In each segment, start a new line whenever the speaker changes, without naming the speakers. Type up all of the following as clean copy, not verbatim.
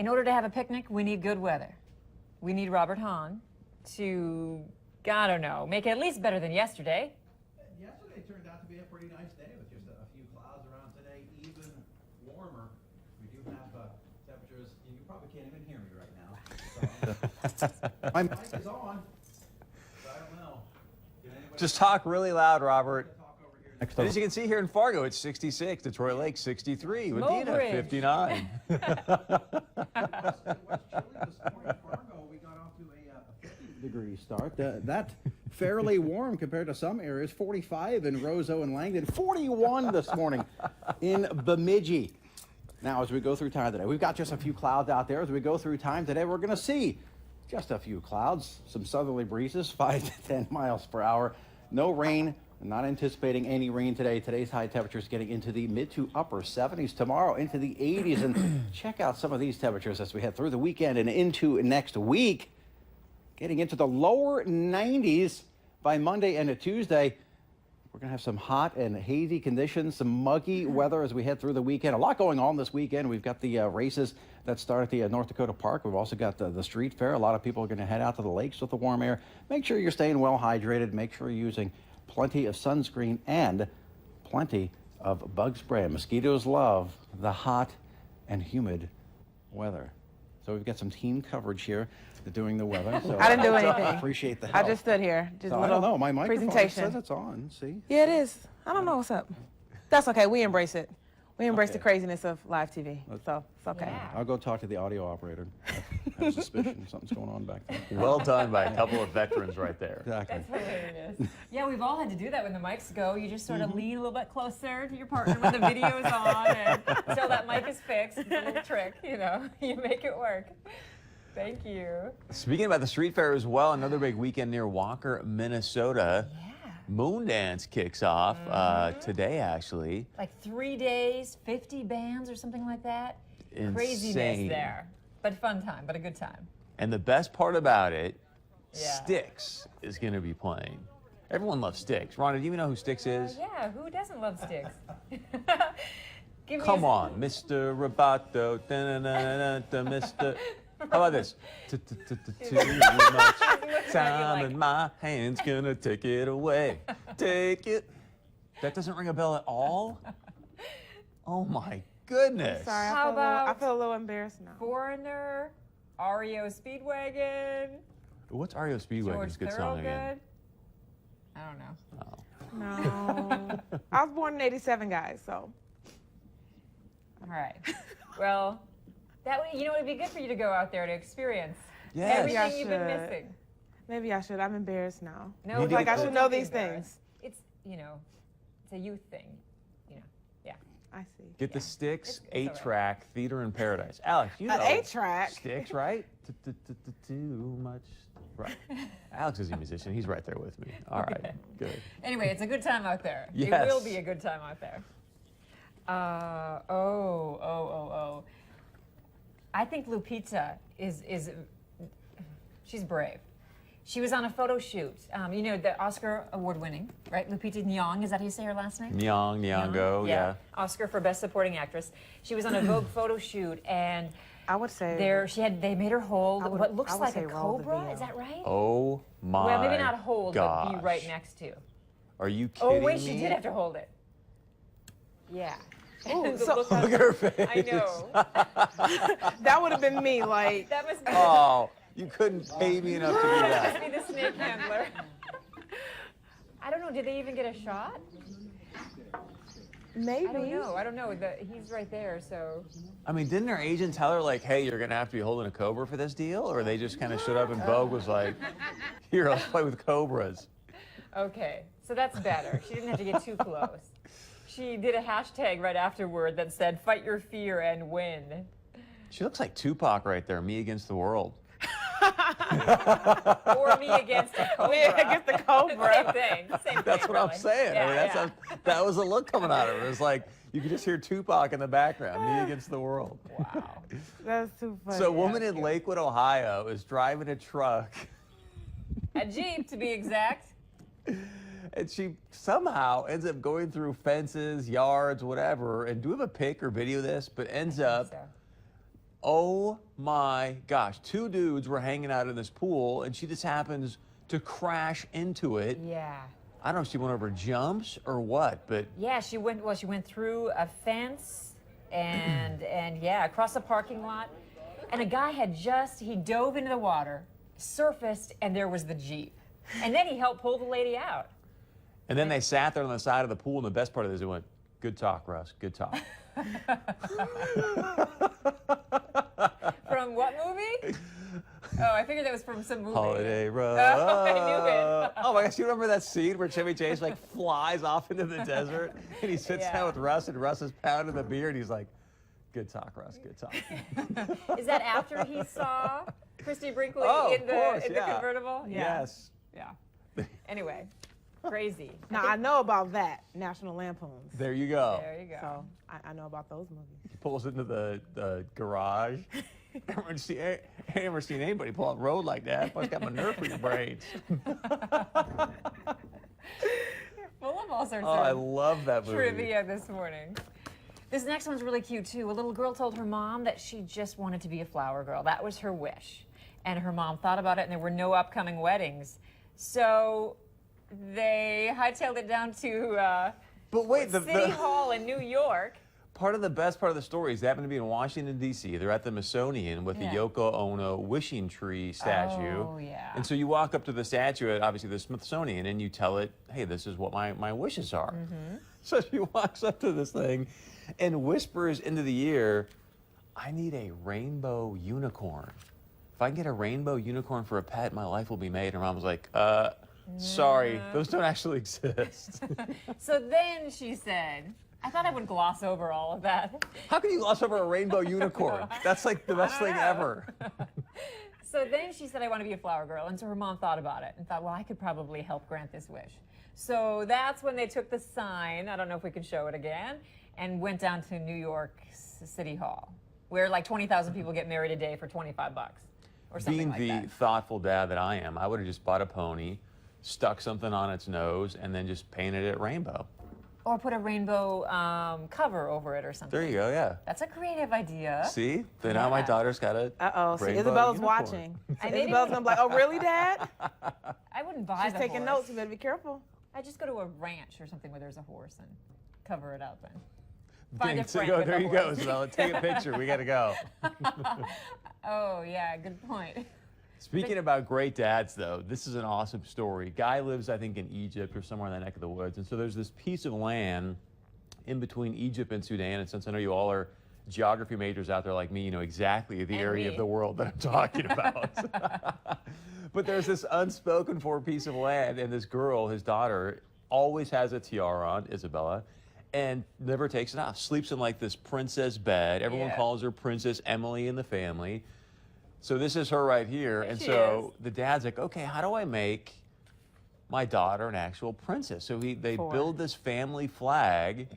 In order to have a picnic, we need good weather. We need Robert Hahn to, I don't know, make it at least better than yesterday.
Yesterday turned out to be a pretty nice day with just a few clouds around today, even warmer. We do have temperatures, you probably can't even hear me right now. So, my mic is on, but I don't know.
Just talk really loud, Robert.
Next
And as you can see here in Fargo, it's 66, Detroit Lake 63, Medina
Mobridge.
59.
It was chilly this morning. Fargo, we got off to a 50-degree start. That fairly warm compared to some areas. 45 in Roseau and Langdon. 41 this morning in Bemidji. Now, as we go through time today, we've got just a few clouds out there. As we go through time today, we're going to see just a few clouds, some southerly breezes, 5 to 10 miles per hour. No rain. Not anticipating any rain today. Today's high temperatures getting into the mid to upper 70s. Tomorrow into the 80s. And check out some of these temperatures as we head through the weekend and into next week. Getting into the lower 90s by Monday and Tuesday. We're going to have some hot and hazy conditions, some muggy weather as we head through the weekend. A lot going on this weekend. We've got the races that start at the North Dakota Park. We've also got the street fair. A lot of people are going to head out to the lakes with the warm air. Make sure you're staying well hydrated. Make sure you're using plenty of sunscreen and plenty of bug spray. Mosquitoes love the hot and humid weather. So we've got some team coverage here doing the weather. So
I didn't do anything.
Appreciate the help.
I just stood here. Just
So
a
I don't
little
know. My microphone
presentation.
says it's on. See?
Yeah, it is. I don't know what's up. That's okay. We embrace it. We embrace the
Okay.
craziness of live TV. So it's okay.
Yeah.
I'll go talk to the audio operator. I have a suspicion something's going on back there.
Well done by a couple of veterans right there.
Exactly.
That's hilarious. Yeah, we've all had to do that when the mics go. You just sort of lean a little bit closer to your partner when the video is on, and until that mic is fixed. It's a little trick, you know. You make it work. Thank you.
Speaking about the street fair as well, another big weekend near Walker, Minnesota.
Yeah.
Moondance kicks off today, actually.
Like 3 days, 50 bands or something like that. Craziness
Insane.
there. But fun time, but a good time.
And the best part about it,
Yeah.
Styx is going to be playing. Everyone loves Styx. Rhonda, do you even know who Styx is?
Yeah, who doesn't love Styx? Give me
Come
a-
on, Mr. Roboto, da-na-na-na-na, Mr. How about this? Too much time in my hands, gonna take it away. Take it. That doesn't ring a bell at all? Oh my goodness.
Sorry,
How
I
about-
feel a little embarrassed now.
Foreigner, REO Speedwagon,
What's REO Speedwagon's
George
good song again?
Thorogood. I don't know.
Oh.
No. I was born in '87, guys. So
All right. Well, that would, you know, it'd be good for you to go out there to experience
Yes.
everything
Maybe I
you've been
should.
missing.
maybe I should. I'm embarrassed now.
No,
You
Like I
Oh,
should know
don't be
these
embarrassed.
things.
It's, you know, it's a youth thing. You know, yeah.
I see.
Get the
Yeah.
Styx
It's all right.
8-track Theater in Paradise. Alex, you know.
8-track.
Styx, right? Too much. Right. Alex is a musician. He's right there with me. All right. Good.
Anyway, it's a good time out there.
Yes.
It will be a good time out there. I think Lupita is she's brave. She was on a photo shoot. You know, the Oscar award-winning, right? Lupita Nyong'o, is that how you say her last name?
Nyongo, yeah.
Oscar for Best Supporting Actress. She was on a Vogue photo shoot, and
I would say
they made her hold
I would-
what looks
I would
like
say
a
roll the
cobra.
video.
Is that right?
Oh my
Well, maybe not hold,
gosh.
but be right next to.
Are you kidding
Oh wait,
me?
she did have to hold it. Yeah.
Ooh,
The
so-
look on
Look at her face.
I know.
that would have been me. Like
That must be,
Oh, you couldn't pay me enough to do
that
that.
must be the snake handler. I don't know. Did they even get a shot?
maybe.
I don't know. He's right there, so.
I mean, didn't her agent tell her, like, hey, you're going to have to be holding a cobra for this deal? Or they just kind of showed up and Vogue was like, here, let's play with cobras.
Okay, so that's better. She didn't have to get too close. She did a hashtag right afterward that said, "Fight your fear and win."
She looks like Tupac right there, me against the world.
Or me against a cobra.
Me against the cobra.
Same thing. Same thing.
That's what I'm
really.
saying.
Yeah,
I mean, that's
yeah.
that was the look coming out of her. It was like, you could just hear Tupac in the background, me against the world.
Wow.
That's too funny.
So a woman in Lakewood, Ohio is driving a truck,
A Jeep, to be exact.
and she somehow ends up going through fences, yards, whatever. And do we have a pic or video of this? But ends up
So,
Oh my gosh. 2 dudes were hanging out in this pool, and she just happens to crash into it.
Yeah.
I don't know if she went over jumps or what, but
Yeah, she went through a fence and yeah, across the parking lot. And a guy he dove into the water, surfaced, and there was the Jeep. And then he helped pull the lady out.
and then they sat there on the side of the pool, and the best part of this, they went, "Good talk, Russ. Good talk."
From what movie? Oh, I figured that was from some movie.
Holiday Road.
Oh, I knew it.
Oh my gosh, you remember that scene where Chevy Chase like flies off into the desert and he sits
Yeah.
down with Russ and Russ is pounding the beer and he's like, "Good talk, Russ, good talk."
Is that after he saw Christy Brinkley
Oh,
in
of
the
course,
in
yeah.
the convertible? Yeah.
Yes.
Yeah. Anyway, crazy.
Now I know about that National Lampoons.
There you go.
There you go.
So I know about those movies.
He pulls into the garage. I ain't never seen anybody pull out the road like that. Plus got my nerve for your brains.
Full of all sorts
Oh, I
of
love that movie.
trivia this morning. This next one's really cute too. A little girl told her mom that she just wanted to be a flower girl. That was her wish. And her mom thought about it, and there were no upcoming weddings. So they hightailed it down to
But wait,
City Hall in New York.
the best part of the story is they happen to be in Washington, D.C. They're at the Smithsonian with
Yeah.
the Yoko Ono wishing tree statue.
Oh, yeah.
And so you walk up to the statue at obviously the Smithsonian and you tell it, "Hey, this is what my wishes are."
Mm-hmm.
So she walks up to this thing and whispers into the ear, "I need a rainbow unicorn. If I can get a rainbow unicorn for a pet, my life will be made." And mom was like, "Sorry, those don't actually exist."
So then she said, I thought I would gloss over all of that.
How can you gloss over a rainbow unicorn? That's like the best thing
know.
ever.
So then she said, I want to be a flower girl. And so her mom thought about it and thought, well, I could probably help grant this wish. So that's when they took the sign, I don't know if we could show it again, and went down to New York City Hall, where like 20,000 people get married a day for $25 or something
Being
like
the
that.
thoughtful dad that I am, I would have just bought a pony, stuck something on its nose, and then just painted it rainbow.
Or put a rainbow cover over it or something.
There you go, yeah.
That's a creative idea.
See? Then now my
Yeah.
daughter's got a
Uh-oh, see,
rainbow
Isabella's
unicorn.
watching.
I made
Isabella's
it-
gonna be like, "Oh, really, Dad?"
I wouldn't buy
She's
the
taking
horse.
notes. You better be careful.
I just go to a ranch or something where there's a horse and cover it up and find a
So
friend
go,
with
there
a
you go,
horse.
Isabella. Take a picture. We got to go.
Oh yeah, good point.
Speaking about great dads, though, this is an awesome story. Guy lives, I think, in Egypt or somewhere in that neck of the woods. And so there's this piece of land in between Egypt and Sudan. And since I know you all are geography majors out there like me, you know exactly the
And
area
me.
of the world that I'm talking about. But there's this unspoken for piece of land, and this girl, his daughter, always has a tiara on, Isabella, and never takes it off. Sleeps in like this princess bed. Everyone
Yeah.
calls her Princess Emily in the family. So this is her right here. And
she
so the dad's like, okay, how do I make my daughter an actual princess? So they build this family flag.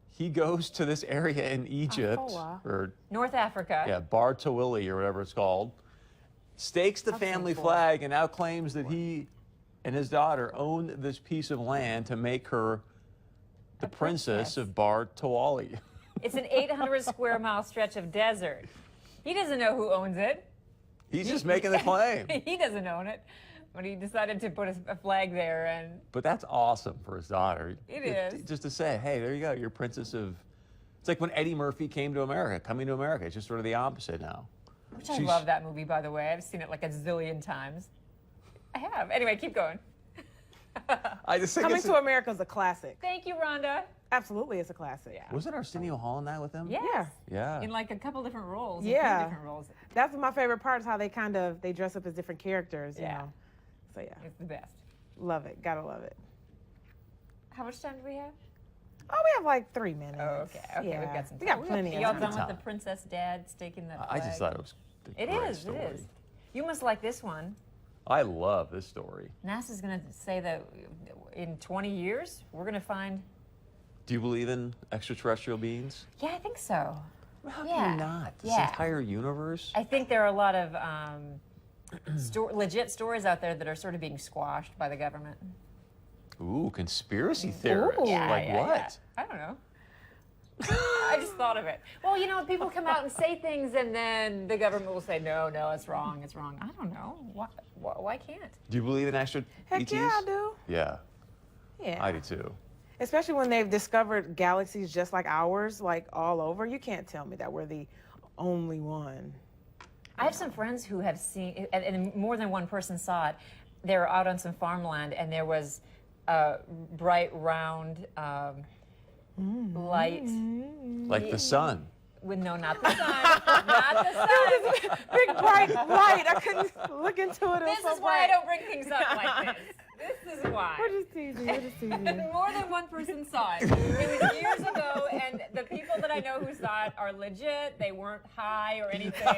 He goes to this area in Egypt,
wow.
or
North Africa.
yeah, Bar Tawili or whatever it's called, stakes the family flag and now claims that he and his daughter own this piece of land to make her the princess of Bar Tawali.
It's an 800 square mile stretch of desert. He doesn't know who owns it.
He's just making the claim.
He doesn't own it. But he decided to put a flag there, and
But that's awesome for his daughter.
It is.
Just to say, hey, there you go, you're princess of. It's like when Eddie Murphy came to America, coming to America. It's just sort of the opposite now.
which I
She's-
love that movie, by the way. I've seen it like a zillion times. I have. Anyway, keep going.
I just think
Coming
it's
to America is a classic.
Thank you, Rhonda.
Absolutely, it's a classic.
Yeah.
Wasn't Arsenio Hall in that with him?
Yes.
Yeah.
In like a couple different roles.
Yeah.
A few different roles.
That's my favorite part is how they dress up as different characters, you
Yeah.
know. So yeah,
It's the best.
love it. Gotta love it.
How much time do we have?
Oh, we have like 3 minutes.
Oh, okay. Okay,
yeah.
we've got some time.
We got plenty of
Y'all
time.
done with
Time.
the princess dad staking the flag?
I just thought it was a
It
great
is.
story.
It is. You must like this one.
I love this story.
NASA's going to say that in 20 years, we're going to find.
Do you believe in extraterrestrial beings?
Yeah, I think so.
How
Yeah.
can you not? This
Yeah.
entire universe?
I think there are a lot of legit stories out there that are sort of being squashed by the government.
Ooh, conspiracy theorists.
Ooh.
Like what?
I don't know. I just thought of it. Well, you know, people come out and say things, and then the government will say, no, it's wrong, it's wrong. I don't know. Why can't?
Do you believe in extra
Heck
ETs?
yeah, I do.
Yeah,
Yeah.
I do too.
Especially when they've discovered galaxies just like ours, like all over. You can't tell me that we're the only one.
I have some friends who have seen, and more than one person saw it. They were out on some farmland, and there was a bright, round light.
Like the sun.
No, not the sun. Not the sun.
Big bright light. I couldn't look into it.
This is why I don't bring things up like this. This is why.
We're just teasing. We're just teasing.
More than one person saw it. It was years ago, and the people that I know who saw it are legit. They weren't high or anything.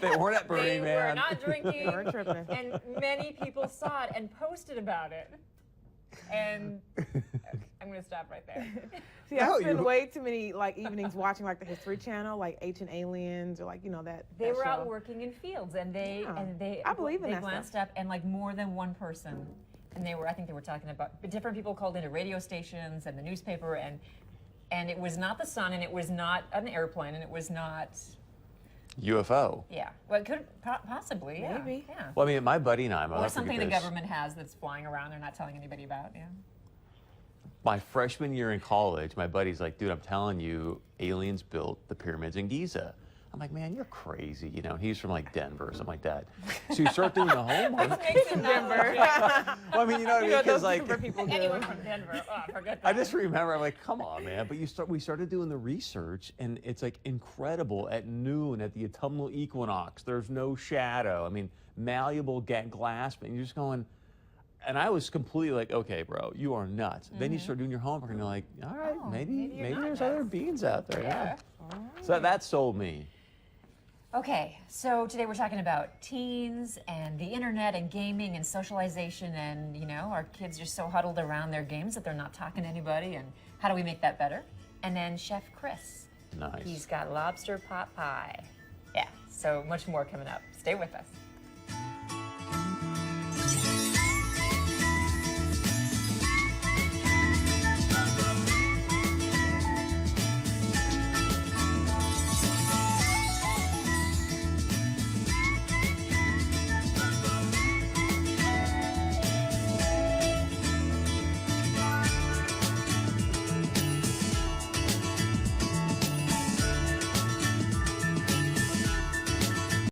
They weren't at Burning
They
Man.
were not drinking.
They weren't tripping.
And many people saw it and posted about it. And I'm going to stop right there.
See, I
No,
spend
you-
way too many like evenings watching like the History Channel, like Ancient Aliens, or like that.
They
that
were out
show.
working in fields, and they
I believe in
they
that
glanced
stuff.
up, and like more than one person, and I think they were talking about different people called into radio stations and the newspaper, and it was not the sun, and it was not an airplane, and it was not.
UFO.
Yeah, well, it could possibly. Yeah.
Maybe.
Yeah.
Well, I mean, my buddy and I,
Or something the government has that's flying around they're not telling anybody about. Yeah.
My freshman year in college, my buddy's like, dude, I'm telling you, aliens built the pyramids in Giza. I'm like, man, you're crazy. He's from like Denver or something like that. So you start doing the homework.
Makes it Denver.
Well, I mean, you know what I mean? Because like,
Denver people do.
Anyone from Denver, forget that.
I just remember, I'm like, come on, man. But we started doing the research, and it's like incredible. At noon, at the autumnal equinox, there's no shadow. I mean, malleable glass, and you're just going. And I was completely like, okay, bro, you are nuts. Then you start doing your homework, and you're like, all right,
Oh,
maybe
maybe you're not
there's
nuts.
other beings out there.
Yeah.
So that sold me.
Okay, so today we're talking about teens and the internet and gaming and socialization, and our kids are so huddled around their games that they're not talking to anybody, and how do we make that better? And then Chef Chris.
Nice.
He's got lobster pot pie. Yeah, so much more coming up. Stay with us.